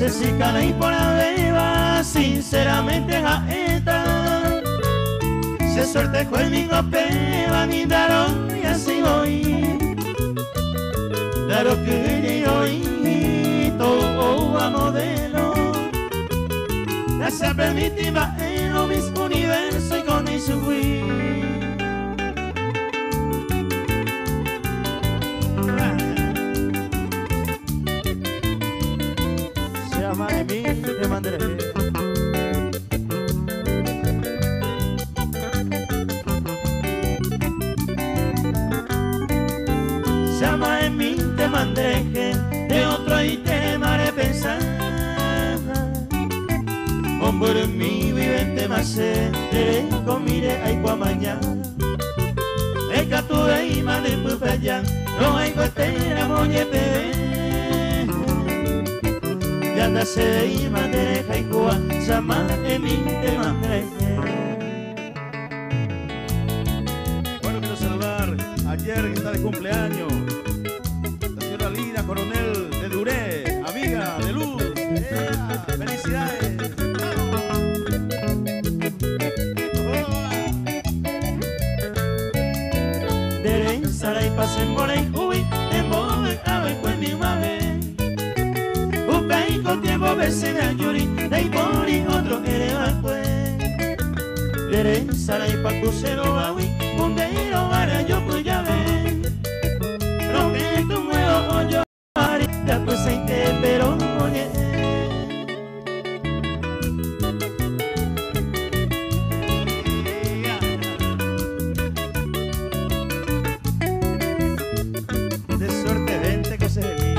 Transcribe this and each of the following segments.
Se cana y por la beba, sinceramente jaeta. Se suerte con mi copeva, mi darón y así voy. Claro que yo y todo a modelo. La se permitiva en lo mismo universo y con mi subir. De mí te mandaré. Se llama de mí te mandaré, de otro y te haré pensar. Hombre en mí vivente más te comire ay kwa mañana. Es que tú y mande pupeya, no hay cuestera moñe pe. Yanda se ima de jaikua, sama emite mandre. Bueno, quiero saludar ayer que está de cumpleaños la señora Lina Coronel de Duré, amiga de Luz. ¡Felicidades! Dere sara y pasen por el uy, en bobe ave con mi mame. Con tiempo verse de ayuri, de ahí por y otro que va pues. Dere sara y pa crucero awi, bundero vara yo pues ya ven. Lo que tu muevo yo haré, ya pues hay que pero oye. De suerte vente que se ve.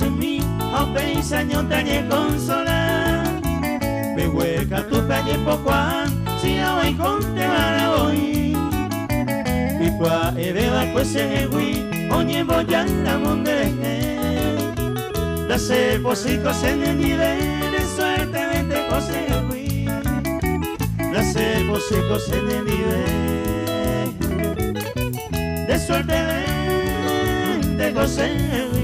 En mí, aunque años te consolar. Me hueca tu calle poco si no hay con te van a oír. Y pues beba pues se hui, oye voy a la monde. La se posicos en el nivel de suerte vente cose hui. La se posicos en el nivel de suerte vente cose hui.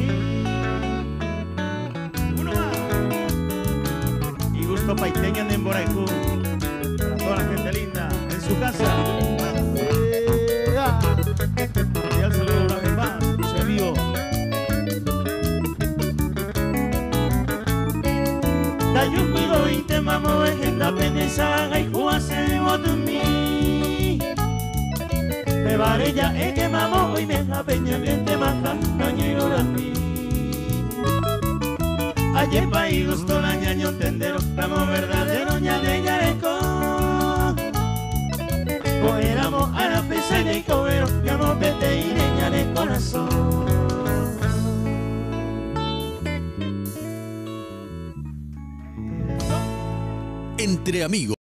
Paiteña en Emboraicú, para toda la gente linda en su casa. Y al saludo una vez más, soy vivo. Tayo cuido y te mamo de gente pendeja y juase de mí. Me vale ya es que mamo y me la peña bien te mata, cañero de mí. Ayer país gustó la ñaño tendero, estamos verdadero ña de yareco. Cogeramos a la pesa y cobero, que amo vete y leña de corazón. Entre amigos.